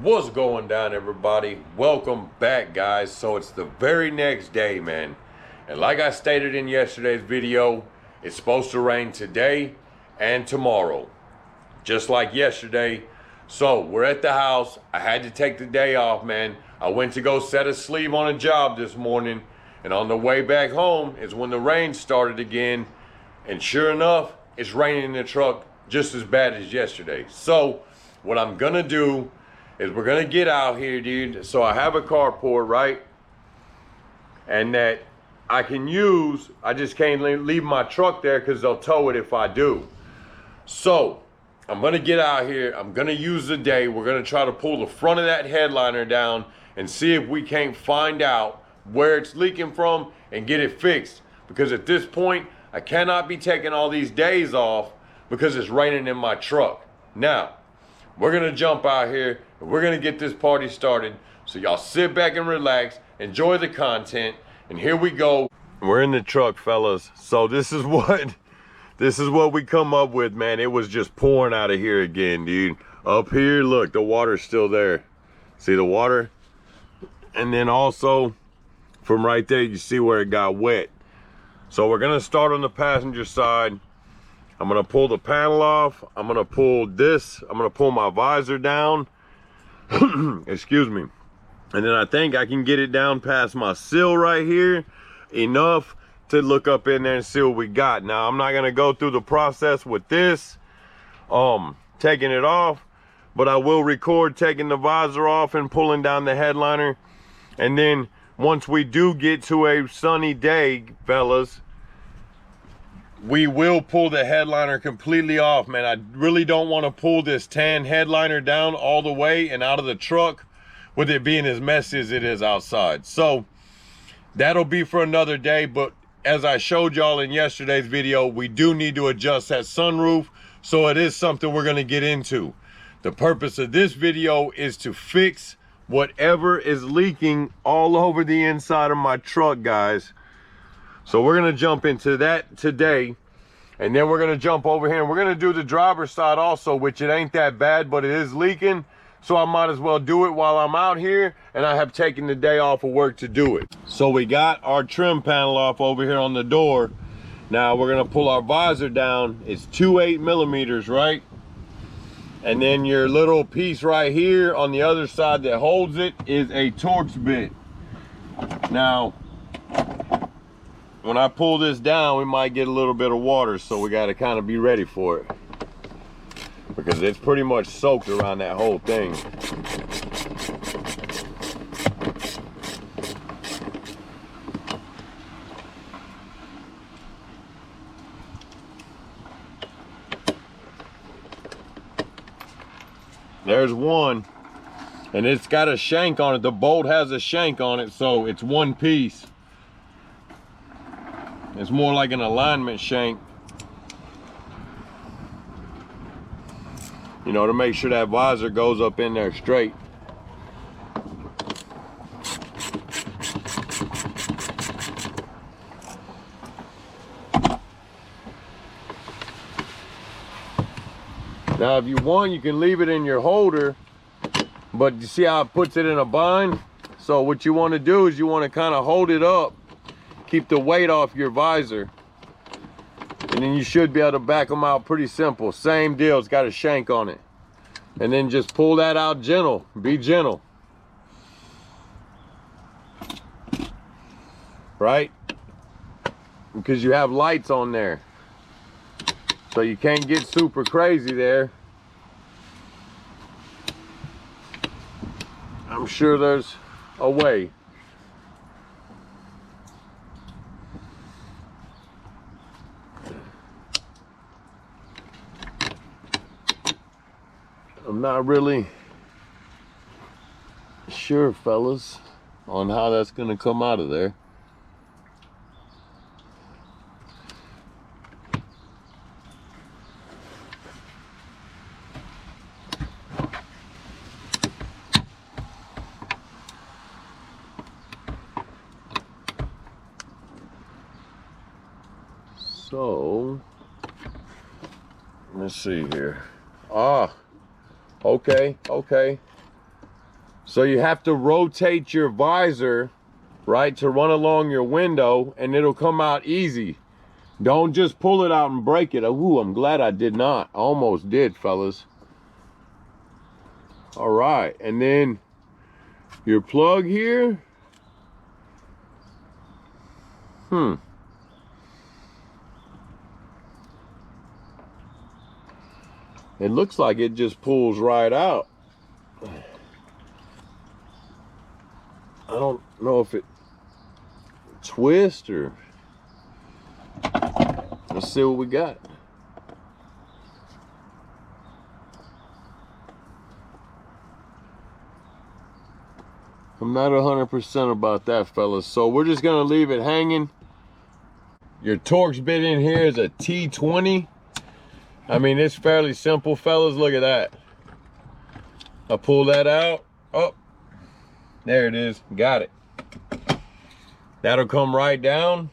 What's going down, everybody? Welcome back, guys. So it's the very next day, man, and like I stated in yesterday's video, it's supposed to rain today and tomorrow, just like yesterday. So we're at the house. I had to take the day off, man. I went to go set a sleeve on a job this morning, and on the way back home is when the rain started again, and sure enough, it's raining in the truck just as bad as yesterday. So what I'm gonna do is we're gonna get out here, dude. So I have a carport, right? And that I can use, I just can't leave my truck there because they'll tow it if I do. So I'm gonna get out here, I'm gonna use the day, we're gonna try to pull the front of that headliner down and see if we can't find out where it's leaking from and get it fixed. Because at this point, I cannot be taking all these days off because it's raining in my truck. Now, we're gonna jump out here and we're gonna get this party started. So y'all sit back and relax, enjoy the content, and here we go. We're in the truck, fellas. So this is what we come up with, man. It was just pouring out of here again, dude. Up here, look, the water's still there. See the water? And then also from right there, you see where it got wet. So we're gonna start on the passenger side. I'm gonna pull the panel off. I'm gonna pull this. I'm gonna pull my visor down. Excuse me. And then I think I can get it down past my sill right here enough to look up in there and see what we got. Now, I'm not gonna go through the process with this, taking it off, but I will record taking the visor off and pulling down the headliner. And then once we do get to a sunny day, fellas, we will pull the headliner completely off, man. I really don't want to pull this tan headliner down all the way and out of the truck with it being as messy as it is outside. So that'll be for another day. But as I showed y'all in yesterday's video, we do need to adjust that sunroof. So it is something we're going to get into. The purpose of this video is to fix whatever is leaking all over the inside of my truck, guys. So we're gonna jump into that today, and then we're gonna jump over here and we're gonna do the driver's side also, which it ain't that bad, but it is leaking. So I might as well do it while I'm out here, and I have taken the day off of work to do it. So we got our trim panel off over here on the door. Now we're gonna pull our visor down. It's 2.8 mm, right? And then your little piece right here on the other side that holds it is a Torx bit. Now, when I pull this down, we might get a little bit of water, so we got to kind of be ready for it, because it's pretty much soaked around that whole thing. There's one, and it's got a shank on it. The bolt has a shank on it, so it's one piece. It's more like an alignment shank, you know, to make sure that visor goes up in there straight. Now, if you want, you can leave it in your holder, but you see how it puts it in a bind? So what you want to do is you want to kind of hold it up, keep the weight off your visor, and then you should be able to back them out pretty simple. Same deal, it's got a shank on it. And then just pull that out gentle, be gentle. Right? Because you have lights on there, so you can't get super crazy there. I'm sure there's a way. I'm not really sure, fellas, on how that's gonna come out of there. So, let's see here. Okay. So you have to rotate your visor, right, to run along your window, and it'll come out easy. Don't just pull it out and break it. Ooh, I'm glad I did not. I almost did, fellas. All right, and then your plug here. It looks like it just pulls right out. I don't know if it twists or... Let's see what we got. I'm not 100% about that, fellas. So we're just gonna leave it hanging. Your Torx bit in here is a T20. I mean, it's fairly simple, fellas. Look at that. I pull that out. Oh, there it is. Got it. That'll come right down.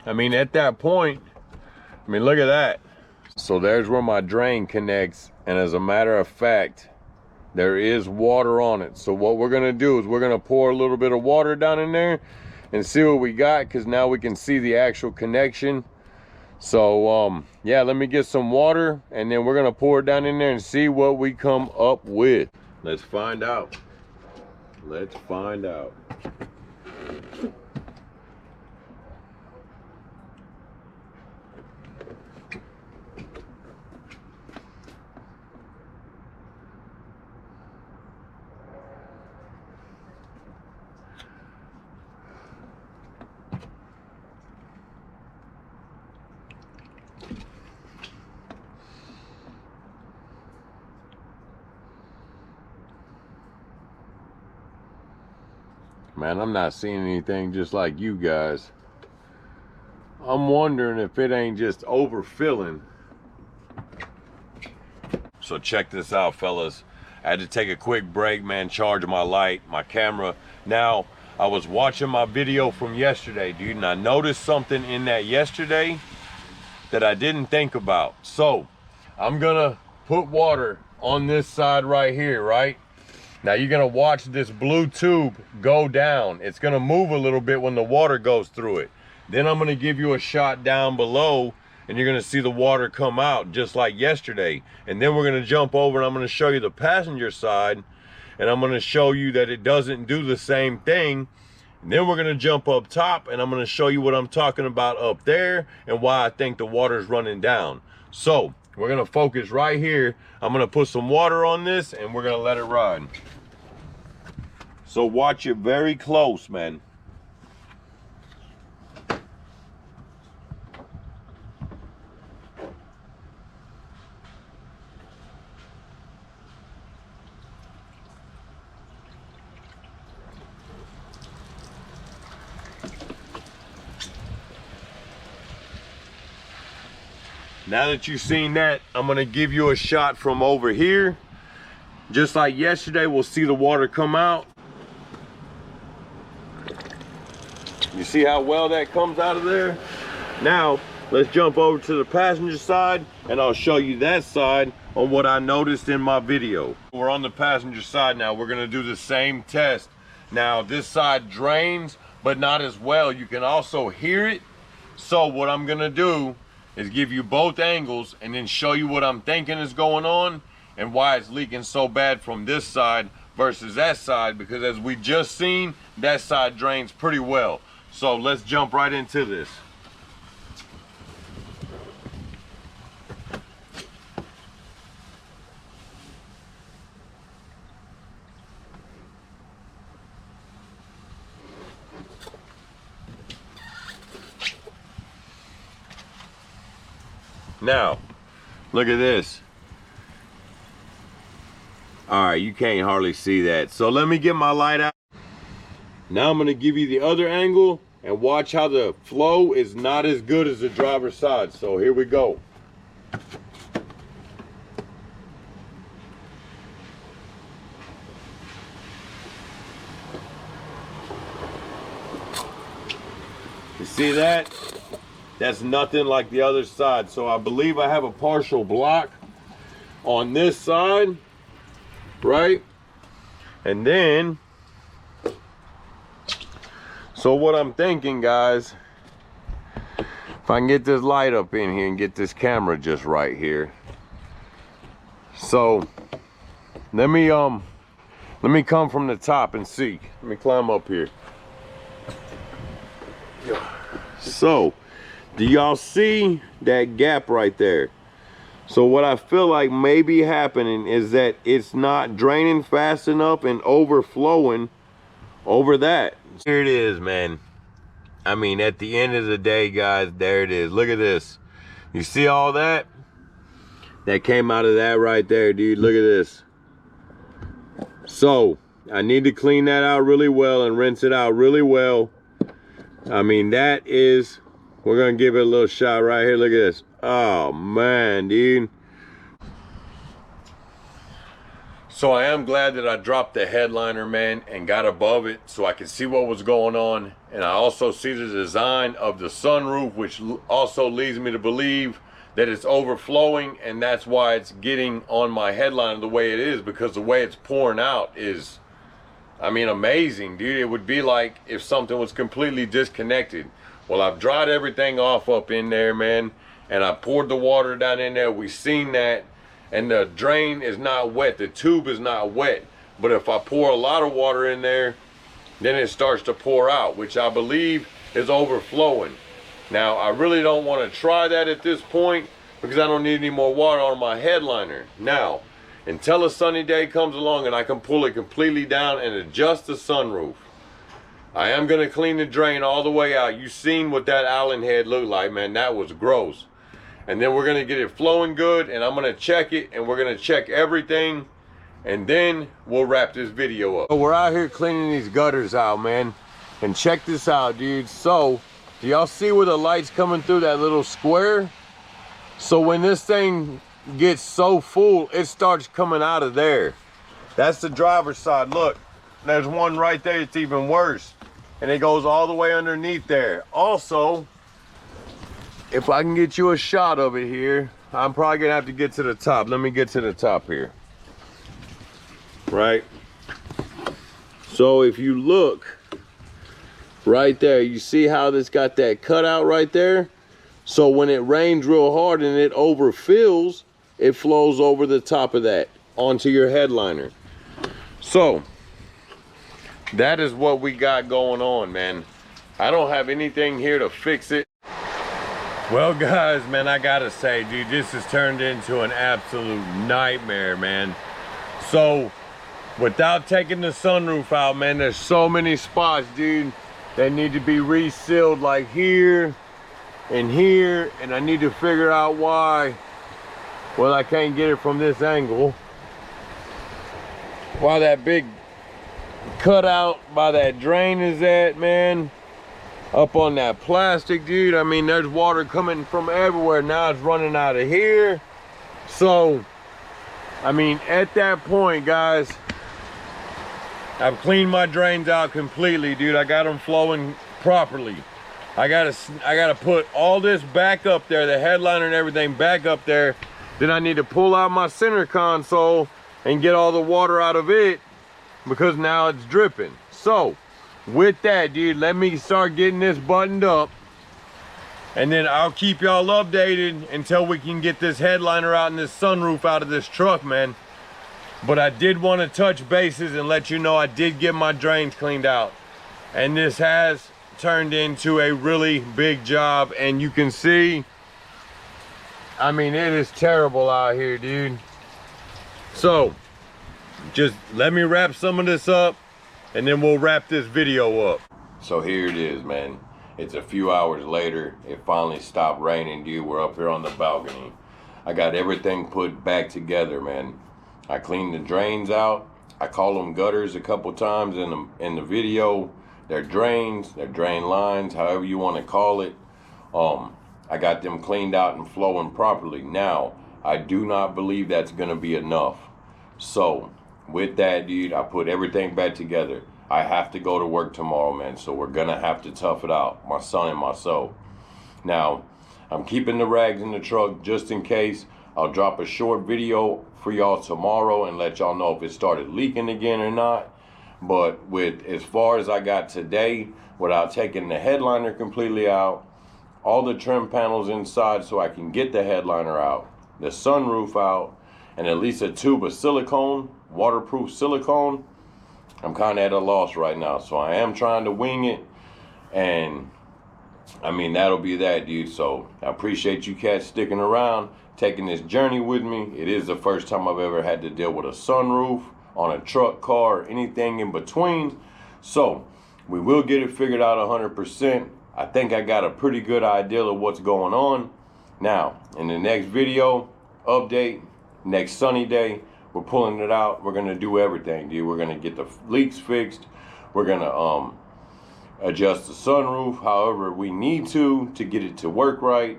I mean, at that point, I mean, look at that. So there's where my drain connects. And as a matter of fact, there is water on it. So what we're gonna do is we're gonna pour a little bit of water down in there and see what we got, because now we can see the actual connection. So yeah, let me get some water and then we're gonna pour it down in there and see what we come up with. Let's find out. Let's find out. Man, I'm not seeing anything just like you guys. I'm wondering if it ain't just overfilling. So check this out, fellas. I had to take a quick break, man, charge my light, my camera. Now, I was watching my video from yesterday, dude, and I noticed something in that yesterday that I didn't think about. So, I'm gonna put water on this side right here, right? Now you're gonna watch this blue tube go down. It's gonna move a little bit when the water goes through it. Then I'm gonna give you a shot down below and you're gonna see the water come out just like yesterday. And then we're gonna jump over and I'm gonna show you the passenger side and I'm gonna show you that it doesn't do the same thing. And then we're gonna jump up top and I'm gonna show you what I'm talking about up there and why I think the water's running down. So we're gonna focus right here. I'm gonna put some water on this and we're gonna let it ride. So watch it very close, man. Now that you've seen that, I'm gonna give you a shot from over here. Just like yesterday, we'll see the water come out. You see how well that comes out of there? Now, let's jump over to the passenger side and I'll show you that side on what I noticed in my video. We're on the passenger side now. We're gonna do the same test. Now, this side drains, but not as well. You can also hear it. So what I'm gonna do is give you both angles and then show you what I'm thinking is going on and why it's leaking so bad from this side versus that side, because as we just seen, that side drains pretty well. So let's jump right into this. Now, look at this. All right, you can't hardly see that. So let me get my light out. Now I'm gonna give you the other angle and watch how the flow is not as good as the driver's side. So here we go. You see that? That's nothing like the other side. So I believe I have a partial block on this side, right? And then, so what I'm thinking, guys, if I can get this light up in here and get this camera just right here. So let me come from the top and see. Let me climb up here. So do y'all see that gap right there? So what I feel like may be happening is that it's not draining fast enough and overflowing over that. Here it is, man. I mean, at the end of the day, guys, there it is. Look at this. You see all that? That came out of that right there, dude. Look at this. So I need to clean that out really well and rinse it out really well. I mean, that is, we're gonna give it a little shot right here. Look at this. Oh man, dude. So I am glad that I dropped the headliner, man, and got above it so I could see what was going on. And I also see the design of the sunroof, which also leads me to believe that it's overflowing, and that's why it's getting on my headliner the way it is, because the way it's pouring out is, I mean, amazing, dude. It would be like if something was completely disconnected. Well, I've dried everything off up in there, man, and I poured the water down in there. We've seen that, and the drain is not wet. The tube is not wet. But if I pour a lot of water in there, then it starts to pour out, which I believe is overflowing. Now, I really don't want to try that at this point because I don't need any more water on my headliner. Now, until a sunny day comes along and I can pull it completely down and adjust the sunroof, I am going to clean the drain all the way out. You've seen what that Allen head looked like, man. That was gross. And then we're going to get it flowing good, and I'm going to check it, and we're going to check everything, and then we'll wrap this video up. So we're out here cleaning these gutters out, man. And check this out, dude. So, do y'all see where the light's coming through that little square? So when this thing gets so full, it starts coming out of there. That's the driver's side. Look, there's one right there. It's even worse. And it goes all the way underneath there. Also, if I can get you a shot of it here, I'm probably gonna have to get to the top. Let me get to the top here. Right? So if you look right there, you see how this got that cutout right there? So when it rains real hard and it overfills, it flows over the top of that onto your headliner. So that is what we got going on, man. I don't have anything here to fix it. Well, guys, man, I gotta say, dude, this has turned into an absolute nightmare, man. So without taking the sunroof out, man, there's so many spots, dude, that need to be resealed, like here and here, and I need to figure out why. Well, I can't get it from this angle. Why that big cutout by that drain is at, man. Up on that plastic, dude. I mean, there's water coming from everywhere. Now it's running out of here. So, I mean, at that point, guys, I've cleaned my drains out completely, dude. I got them flowing properly. I gotta put all this back up there, the headliner and everything back up there. Then I need to pull out my center console and get all the water out of it because now it's dripping. So with that, dude, let me start getting this buttoned up, and then I'll keep y'all updated until we can get this headliner out and this sunroof out of this truck, man. But I did want to touch bases and let you know I did get my drains cleaned out, and this has turned into a really big job. And you can see, I mean, it is terrible out here, dude. So just let me wrap some of this up, and then we'll wrap this video up. So here it is, man. It's a few hours later. It finally stopped raining, dude. We're up here on the balcony. I got everything put back together, man. I cleaned the drains out. I call them gutters a couple times in the video. They're drains, they're drain lines, however you want to call it. I got them cleaned out and flowing properly. Now, I do not believe that's gonna be enough. So with that, dude, I put everything back together. I have to go to work tomorrow, man, so we're gonna have to tough it out, my son and myself. Now, I'm keeping the rags in the truck just in case. I'll drop a short video for y'all tomorrow and let y'all know if it started leaking again or not. But with as far as I got today, without taking the headliner completely out, all the trim panels inside so I can get the headliner out, the sunroof out, and at least a tube of silicone, waterproof silicone, I'm kind of at a loss right now. So I am trying to wing it, and I mean, that'll be that, dude. So I appreciate you cats sticking around, taking this journey with me. It is the first time I've ever had to deal with a sunroof on a truck, car, or anything in between. So we will get it figured out 100%. I think I got a pretty good idea of what's going on. Now, in the next video, update, next sunny day, we're pulling it out. We're going to do everything, dude. We're going to get the leaks fixed. We're going to adjust the sunroof however we need to get it to work right.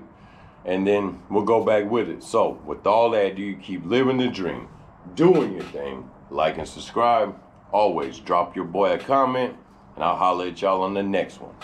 And then we'll go back with it. So with all that, dude, keep living the dream, doing your thing. Like and subscribe. Always drop your boy a comment, and I'll holler at y'all on the next one.